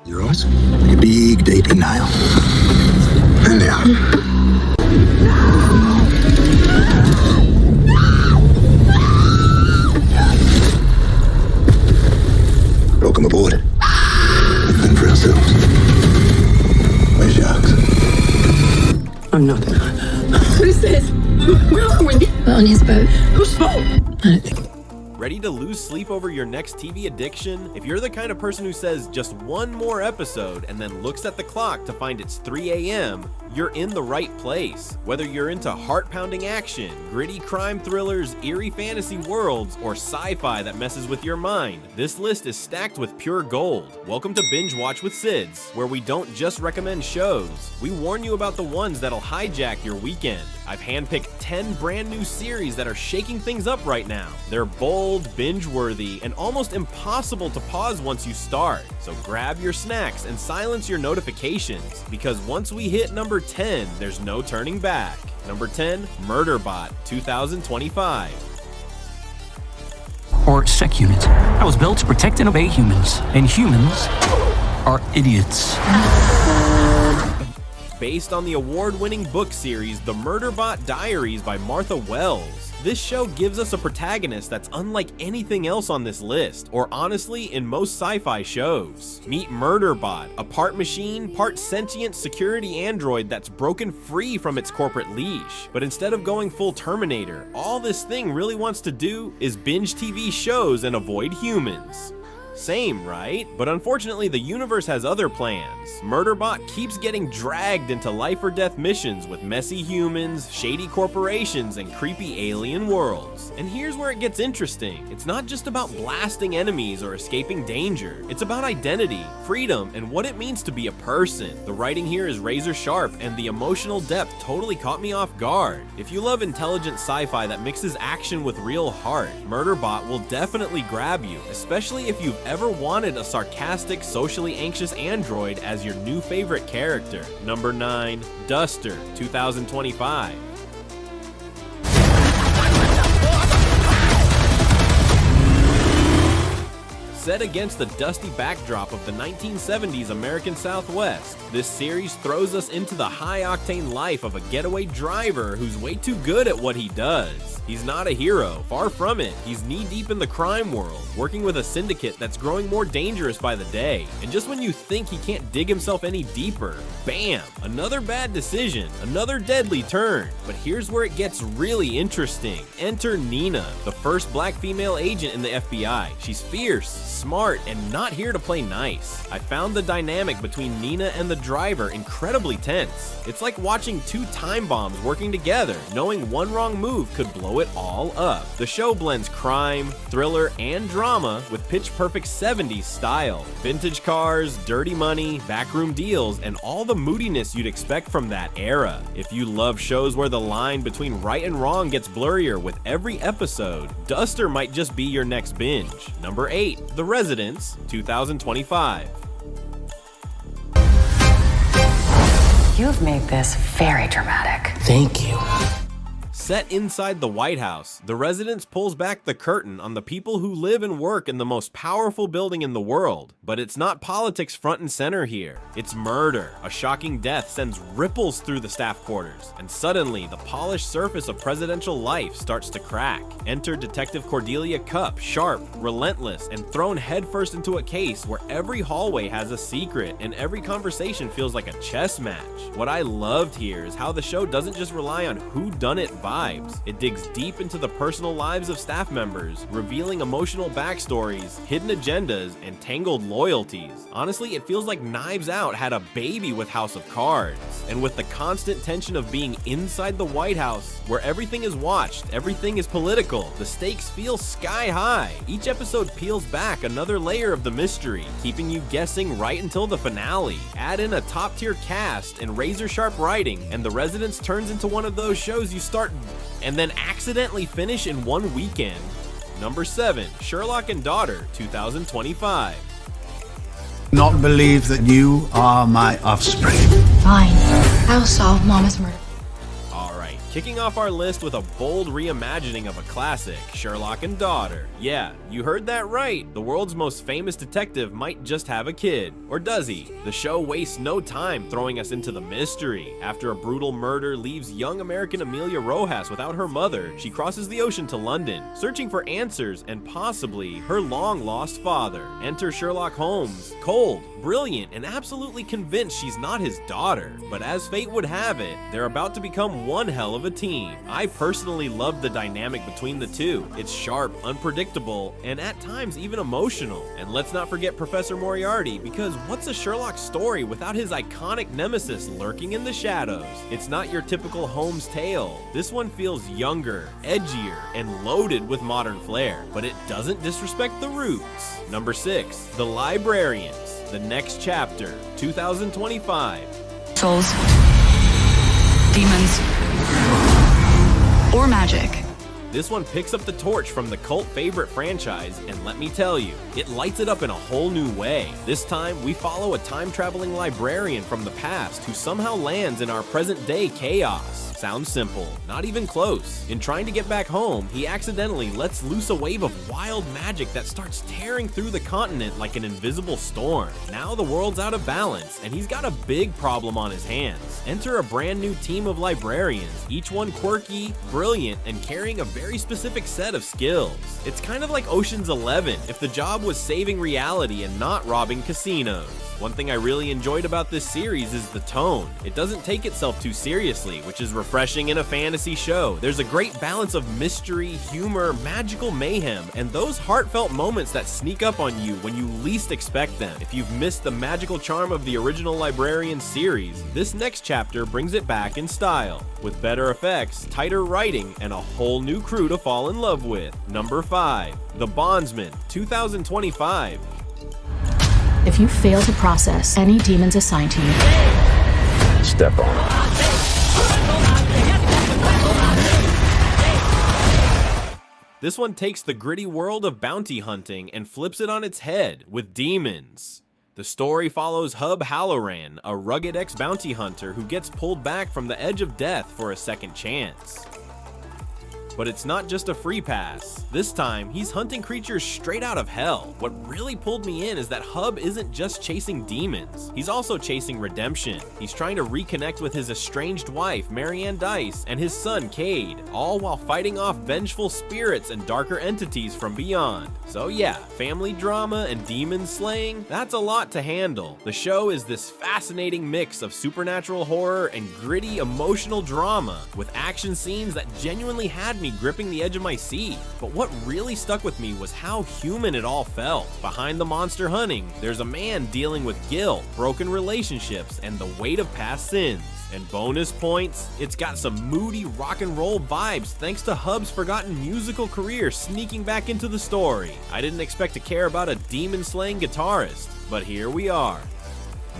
Your eyes like a big, gaping nail. And down. Welcome aboard. We've been for ourselves. We're sharks. I'm nothing like that. Who's this? Where are we? We're on his boat. Whose boat? I don't think. Ready to lose sleep over your next TV addiction? If you're the kind of person who says just one more episode and then looks at the clock to find it's 3 a.m., you're in the right place. Whether you're into heart-pounding action, gritty crime thrillers, eerie fantasy worlds, or sci-fi that messes with your mind, this list is stacked with pure gold. Welcome to Binge Watch with Sidz, where we don't just recommend shows, we warn you about the ones that'll hijack your weekend. I've handpicked 10 brand new series that are shaking things up right now. They're bold, binge-worthy, and almost impossible to pause once you start. So grab your snacks and silence your notifications, because once we hit number 10, there's no turning back. Number 10, Murderbot, 2025. Or SEC unit. That was built to protect and obey humans, and humans are idiots. Based on the award-winning book series The Murderbot Diaries by Martha Wells, this show gives us a protagonist that's unlike anything else on this list, or honestly, in most sci-fi shows. Meet Murderbot, a part machine, part sentient security android that's broken free from its corporate leash. But instead of going full Terminator, all this thing really wants to do is binge TV shows and avoid humans. Same, right? But unfortunately, the universe has other plans. Murderbot keeps getting dragged into life or death missions with messy humans, shady corporations, and creepy alien worlds. And here's where it gets interesting. It's not just about blasting enemies or escaping danger. It's about identity, freedom, and what it means to be a person. The writing here is razor sharp, and the emotional depth totally caught me off guard. If you love intelligent sci-fi that mixes action with real heart, Murderbot will definitely grab you, especially if you've ever wanted a sarcastic, socially anxious android as your new favorite character. Number 9, Duster, 2025. Set against the dusty backdrop of the 1970s American Southwest, this series throws us into the high-octane life of a getaway driver who's way too good at what he does. He's not a hero, far from it. He's knee-deep in the crime world, working with a syndicate that's growing more dangerous by the day. And just when you think he can't dig himself any deeper, bam! Another bad decision, another deadly turn. But here's where it gets really interesting. Enter Nina, the first black female agent in the FBI. She's fierce, smart, and not here to play nice. I found the dynamic between Nina and the driver incredibly tense. It's like watching two time bombs working together, knowing one wrong move could blow it all up. The show blends crime, thriller, and drama with pitch-perfect 70s style. Vintage cars, dirty money, backroom deals, and all the moodiness you'd expect from that era. If you love shows where the line between right and wrong gets blurrier with every episode, Duster might just be your next binge. Number 8, The Residence, 2025. You've made this very dramatic. Thank you. Set inside the White House, The Residence pulls back the curtain on the people who live and work in the most powerful building in the world. But it's not politics front and center here. It's murder. A shocking death sends ripples through the staff quarters, and suddenly the polished surface of presidential life starts to crack. Enter Detective Cordelia Cupp, sharp, relentless, and thrown headfirst into a case where every hallway has a secret and every conversation feels like a chess match. What I loved here is how the show doesn't just rely on whodunit vibes. It digs deep into the personal lives of staff members, revealing emotional backstories, hidden agendas, and tangled loyalties. Honestly, it feels like Knives Out had a baby with House of Cards. And with the constant tension of being inside the White House, where everything is watched, everything is political, the stakes feel sky high. Each episode peels back another layer of the mystery, keeping you guessing right until the finale. Add in a top-tier cast and razor-sharp writing, and The Residence turns into one of those shows you start and then accidentally finish in one weekend. Number 7, Sherlock and Daughter, 2025. Not believe that you are my offspring. Fine. I'll solve Mama's murder. Alright, Kicking off our list with a bold reimagining of a classic, Sherlock and Daughter. Yeah, you heard that right. The world's most famous detective might just have a kid. Or does he? The show wastes no time throwing us into the mystery. After a brutal murder leaves young American Amelia Rojas without her mother, she crosses the ocean to London, searching for answers and possibly her long-lost father. Enter Sherlock Holmes, cold, brilliant, and absolutely convinced she's not his daughter. But as fate would have it, they're about to become one hell of a team. I personally love the dynamic between the two. It's sharp, unpredictable, and at times even emotional. And let's not forget Professor Moriarty, because what's a Sherlock story without his iconic nemesis lurking in the shadows? It's not your typical Holmes tale. This one feels younger, edgier, and loaded with modern flair, but it doesn't disrespect the roots. Number 6, The Librarians. The Next Chapter, 2025. Souls, demons, or magic. This one picks up the torch from the cult favorite franchise, and let me tell you, it lights it up in a whole new way. This time, we follow a time-traveling librarian from the past who somehow lands in our present-day chaos. Sounds simple, not even close. In trying to get back home, he accidentally lets loose a wave of wild magic that starts tearing through the continent like an invisible storm. Now the world's out of balance, and he's got a big problem on his hands. Enter a brand new team of librarians, each one quirky, brilliant, and carrying a very specific set of skills. It's kind of like Ocean's 11 if the job was saving reality and not robbing casinos. One thing I really enjoyed about this series is the tone. It doesn't take itself too seriously, which is refreshing in a fantasy show. There's a great balance of mystery, humor, magical mayhem, and those heartfelt moments that sneak up on you when you least expect them. If you've missed the magical charm of the original Librarian series, this next chapter brings it back in style, with better effects, tighter writing, and a whole new crew to fall in love with. Number 5, The Bondsman, 2025. If you fail to process any demons assigned to you, Step on it. This one takes the gritty world of bounty hunting and flips it on its head with demons. The story follows Hub Halloran, a rugged ex-bounty hunter who gets pulled back from the edge of death for a second chance. But it's not just a free pass. This time, he's hunting creatures straight out of hell. What really pulled me in is that Hub isn't just chasing demons. He's also chasing redemption. He's trying to reconnect with his estranged wife, Marianne Dice, and his son, Cade, all while fighting off vengeful spirits and darker entities from beyond. So yeah, family drama and demon slaying, that's a lot to handle. The show is this fascinating mix of supernatural horror and gritty emotional drama, with action scenes that genuinely had me gripping the edge of my seat. But what really stuck with me was how human it all felt. Behind the monster hunting, there's a man dealing with guilt, broken relationships, and the weight of past sins. And bonus points, it's got some moody rock and roll vibes thanks to Hub's forgotten musical career sneaking back into the story. I didn't expect to care about a demon-slaying guitarist, but here we are.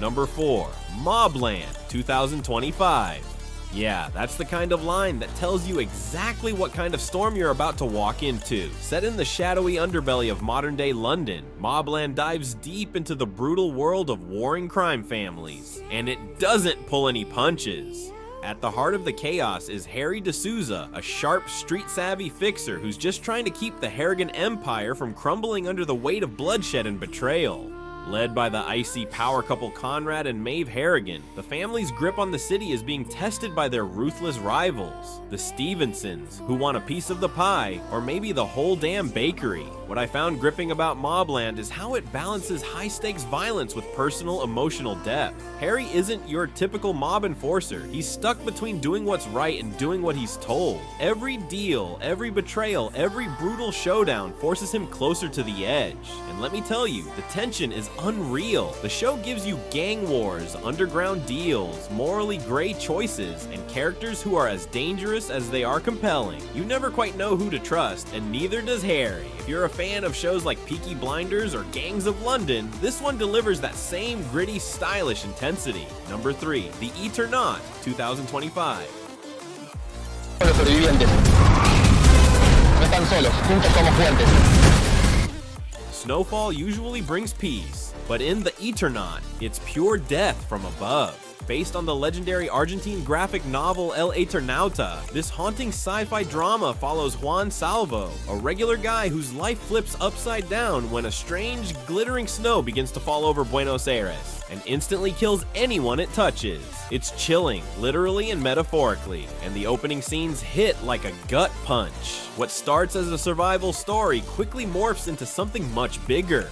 Number 4, Mobland, 2025. Yeah, that's the kind of line that tells you exactly what kind of storm you're about to walk into. Set in the shadowy underbelly of modern-day London, Mobland dives deep into the brutal world of warring crime families, and it doesn't pull any punches. At the heart of the chaos is Harry D'Souza, a sharp, street-savvy fixer who's just trying to keep the Harrigan Empire from crumbling under the weight of bloodshed and betrayal. Led by the icy power couple Conrad and Maeve Harrigan, the family's grip on the city is being tested by their ruthless rivals, the Stevensons, who want a piece of the pie, or maybe the whole damn bakery. What I found gripping about Mobland is how it balances high-stakes violence with personal emotional depth. Harry isn't your typical mob enforcer. He's stuck between doing what's right and doing what he's told. Every deal, every betrayal, every brutal showdown forces him closer to the edge. And let me tell you, the tension is unreal. The show gives you gang wars, underground deals, morally gray choices, and characters who are as dangerous as they are compelling. You never quite know who to trust, and neither does Harry. If you're a fan of shows like Peaky Blinders or Gangs of London, this one delivers that same gritty, stylish intensity. Number 3, The Eternaut, 2025. Los sobrevivientes no están solos, juntos somos fuertes. Snowfall usually brings peace, but in The Eternaut, it's pure death from above. Based on the legendary Argentine graphic novel El Eternauta, this haunting sci-fi drama follows Juan Salvo, a regular guy whose life flips upside down when a strange, glittering snow begins to fall over Buenos Aires and instantly kills anyone it touches. It's chilling, literally and metaphorically, and the opening scenes hit like a gut punch. What starts as a survival story quickly morphs into something much bigger.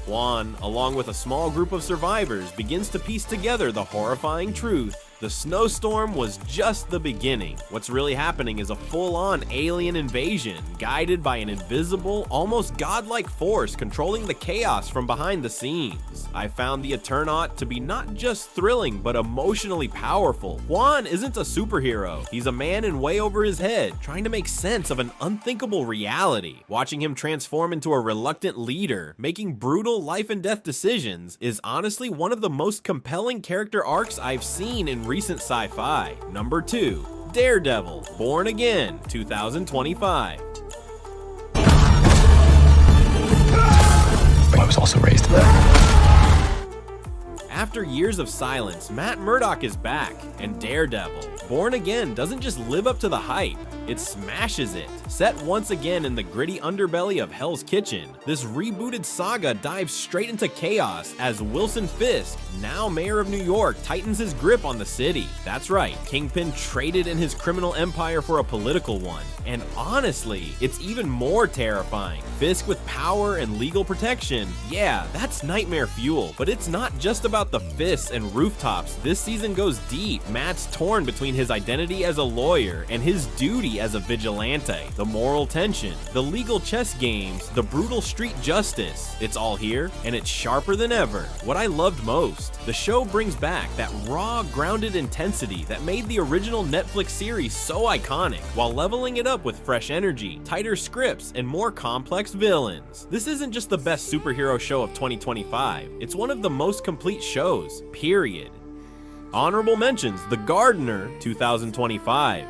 Juan, along with a small group of survivors, begins to piece together the horrifying truth. The snowstorm was just the beginning. What's really happening is a full-on alien invasion, guided by an invisible, almost godlike force controlling the chaos from behind the scenes. I found the Eternaut to be not just thrilling, but emotionally powerful. Juan isn't a superhero. He's a man in way over his head, trying to make sense of an unthinkable reality. Watching him transform into a reluctant leader, making brutal life and death decisions, is honestly one of the most compelling character arcs I've seen in recent sci-fi. Number 2, Daredevil, Born Again, 2025. I was also raised in that. After years of silence, Matt Murdock is back, and Daredevil, Born Again doesn't just live up to the hype, it smashes it. Set once again in the gritty underbelly of Hell's Kitchen, this rebooted saga dives straight into chaos as Wilson Fisk, now mayor of New York, tightens his grip on the city. That's right, Kingpin traded in his criminal empire for a political one. And honestly, it's even more terrifying. Fisk with power and legal protection, yeah, that's nightmare fuel, but it's not just about the fists and rooftops. This season goes deep. Matt's torn between his identity as a lawyer and his duty as a vigilante. The moral tension, the legal chess games, the brutal street justice. It's all here, and it's sharper than ever. What I loved most, the show brings back that raw, grounded intensity that made the original Netflix series so iconic, while leveling it up with fresh energy, tighter scripts, and more complex villains. This isn't just the best superhero show of 2025, it's one of the most complete shows, period. Honorable mentions, The Gardener, 2025.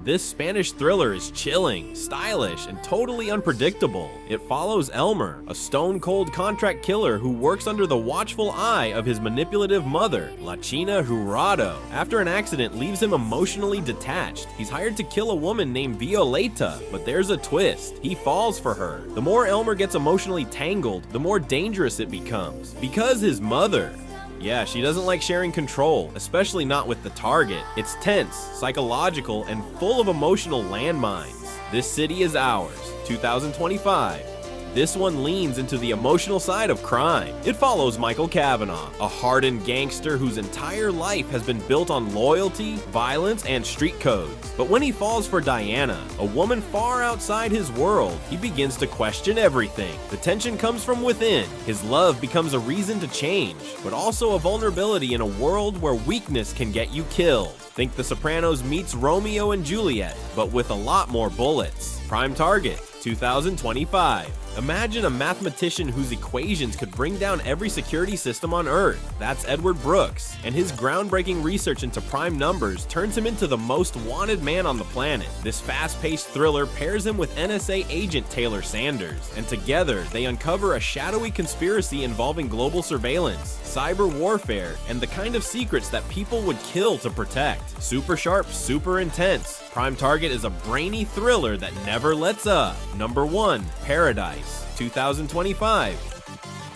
This Spanish thriller is chilling, stylish, and totally unpredictable. It follows Elmer, a stone-cold contract killer who works under the watchful eye of his manipulative mother, La China Jurado. After an accident leaves him emotionally detached, he's hired to kill a woman named Violeta, but there's a twist. He falls for her. The more Elmer gets emotionally tangled, the more dangerous it becomes. Because his mother, yeah, she doesn't like sharing control, especially not with the target. It's tense, psychological, and full of emotional landmines. This City is Ours, 2025. This one leans into the emotional side of crime. It follows Michael Cavanaugh, a hardened gangster whose entire life has been built on loyalty, violence, and street codes. But when he falls for Diana, a woman far outside his world, he begins to question everything. The tension comes from within. His love becomes a reason to change, but also a vulnerability in a world where weakness can get you killed. Think The Sopranos meets Romeo and Juliet, but with a lot more bullets. Prime target, 2025. Imagine a mathematician whose equations could bring down every security system on Earth. That's Edward Brooks, and his groundbreaking research into prime numbers turns him into the most wanted man on the planet. This fast-paced thriller pairs him with NSA agent Taylor Sanders, and together they uncover a shadowy conspiracy involving global surveillance, cyber warfare, and the kind of secrets that people would kill to protect. Super sharp, super intense. Prime Target is a brainy thriller that never lets up. Number 1, Paradise, 2025.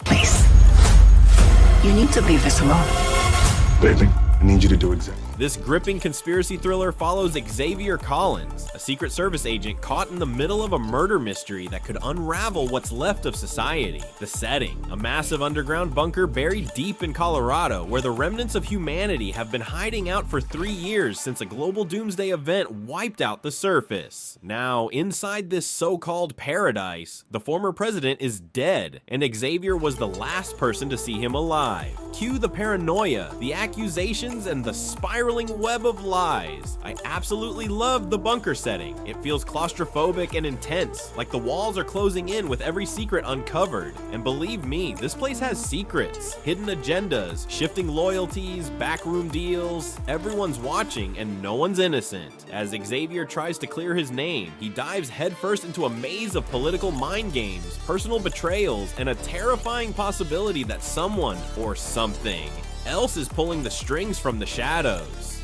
Please. You need to leave this alone. Baby, I need you to do exactly. This gripping conspiracy thriller follows Xavier Collins, a Secret Service agent caught in the middle of a murder mystery that could unravel what's left of society. The setting, a massive underground bunker buried deep in Colorado, where the remnants of humanity have been hiding out for 3 years since a global doomsday event wiped out the surface. Now, inside this so-called paradise, the former president is dead, and Xavier was the last person to see him alive. Cue the paranoia, the accusations revelations and the spiraling web of lies. I absolutely love the bunker setting. It feels claustrophobic and intense, like the walls are closing in with every secret uncovered. And believe me, this place has secrets, hidden agendas, shifting loyalties, backroom deals. Everyone's watching and no one's innocent. As Xavier tries to clear his name, he dives headfirst into a maze of political mind games, personal betrayals, and a terrifying possibility that someone or something else is pulling the strings from the shadows.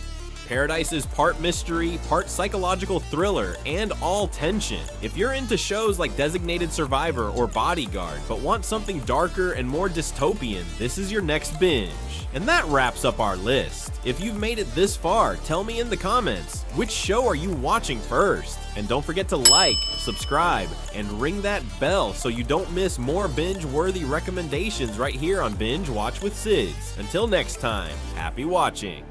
Paradise is part mystery, part psychological thriller, and all tension. If you're into shows like Designated Survivor or Bodyguard, but want something darker and more dystopian, this is your next binge. And that wraps up our list. If you've made it this far, tell me in the comments, which show are you watching first? And don't forget to like, subscribe, and ring that bell so you don't miss more binge-worthy recommendations right here on Binge Watch with Sidz. Until next time, happy watching.